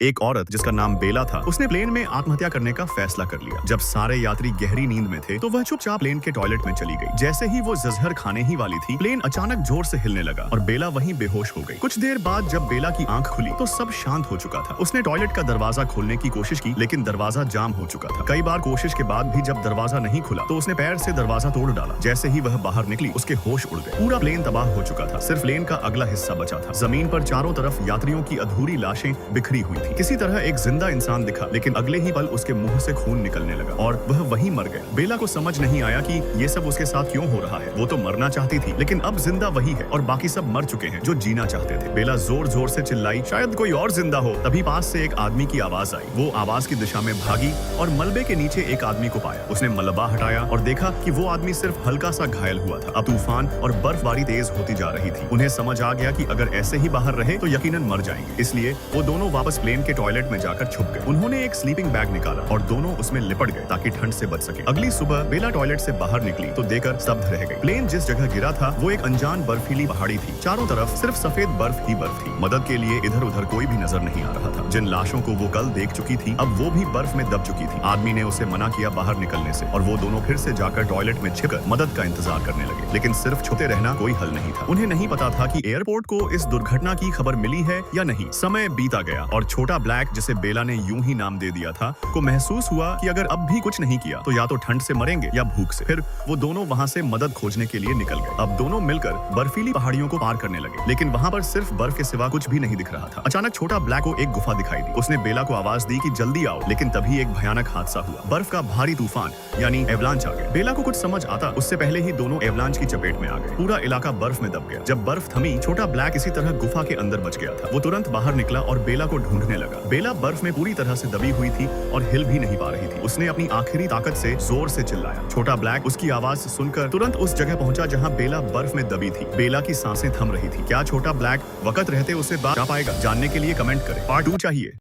एक औरत जिसका नाम बेला था, उसने प्लेन में आत्महत्या करने का फैसला कर लिया। जब सारे यात्री गहरी नींद में थे तो वह चुपचाप प्लेन के टॉयलेट में चली गई। जैसे ही वो जहर खाने ही वाली थी, प्लेन अचानक जोर से हिलने लगा और बेला वहीं बेहोश हो गई। कुछ देर बाद जब बेला की आंख खुली तो सब शांत हो चुका था। उसने टॉयलेट का दरवाजा खोलने की कोशिश की, लेकिन दरवाजा जाम हो चुका था। कई बार कोशिश के बाद भी जब दरवाजा नहीं खुला तो उसने पैर से दरवाजा तोड़ डाला। जैसे ही वह बाहर निकली, उसके होश उड़ गए। पूरा प्लेन तबाह हो चुका था, सिर्फ प्लेन का अगला हिस्सा बचा था। जमीन पर चारों तरफ यात्रियों की अधूरी लाशें बिखरी हुई थी। किसी तरह एक जिंदा इंसान दिखा, लेकिन अगले ही पल उसके मुंह से खून निकलने लगा और वह वहीं मर गया। बेला को समझ नहीं आया कि ये सब उसके साथ क्यों हो रहा है। वो तो मरना चाहती थी, लेकिन अब जिंदा वही है और बाकी सब मर चुके हैं जो जीना चाहते थे। बेला जोर जोर से चिल्लाई, शायद कोई और जिंदा हो। तभी पास से एक आदमी की आवाज आई। वो आवाज की दिशा में भागी और मलबे के नीचे एक आदमी को पाया। उसने मलबा हटाया और देखा कि वो आदमी सिर्फ हल्का सा घायल हुआ था। अब तूफान और बर्फबारी तेज होती जा रही थी। उन्हें समझ आ गया कि अगर ऐसे ही बाहर रहे तो यकीनन मर जाएंगे। इसलिए वो दोनों वापस प्लेन के टॉयलेट में जाकर छुप गए। उन्होंने एक स्लीपिंग बैग निकाला और दोनों उसमें लिपट गए ताकि ठंड से बच सके। अगली सुबह बेला टॉयलेट से बाहर निकली तो देखकर स्तब्ध रह गई। प्लेन जिस जगह गिरा था वो एक अनजान बर्फीली पहाड़ी थी। चारों तरफ सिर्फ सफेद बर्फ ही बर्फ थी। मदद के लिए इधर उधर कोई भी नजर नहीं आ रहा था। जिन लाशों को वो कल देख चुकी थी, अब वो भी बर्फ में दब चुकी थी। आदमी ने उसे मना किया बाहर निकलने से और वो दोनों फिर से जाकर टॉयलेट में छिपकर मदद का इंतजार करने लगे। लेकिन सिर्फ छुपते रहना कोई हल नहीं था। उन्हें नहीं पता था कि एयरपोर्ट को इस दुर्घटना की खबर मिली है या नहीं। समय बीता गया और छोटा ब्लैक, जिसे बेला ने यूं ही नाम दे दिया था, को महसूस हुआ कि अगर अब भी कुछ नहीं किया तो या तो ठंड से मरेंगे या भूख से। फिर वो दोनों वहाँ से मदद खोजने के लिए निकल गए। अब दोनों मिलकर बर्फीली पहाड़ियों को पार करने लगे, लेकिन वहाँ पर सिर्फ बर्फ के सिवा कुछ भी नहीं दिख रहा था। अचानक छोटा ब्लैक को एक गुफा दिखाई दी। उसने बेला को आवाज दी कि जल्दी आओ, लेकिन तभी एक भयानक हादसा हुआ। बर्फ का भारी तूफान यानी एवलांच आ गया। बेला को कुछ समझ आता उससे पहले ही दोनों एवलांच की चपेट में आ गए। पूरा इलाका बर्फ में दब गया। जब बर्फ थमी, छोटा ब्लैक इसी तरह गुफा के अंदर बच गया था। वो तुरंत बाहर निकला और बेला को ढूंढने लगा। बेला बर्फ में पूरी तरह से दबी हुई थी और हिल भी नहीं पा रही थी। उसने अपनी आखिरी ताकत से जोर से चिल्लाया। छोटा ब्लैक उसकी आवाज सुनकर तुरंत उस जगह पहुंचा जहां बेला बर्फ में दबी थी। बेला की सांसें थम रही थी। क्या छोटा ब्लैक वक्त रहते उसे बचा पाएगा? जानने के लिए कमेंट करें। पार्ट 2 चाहिए।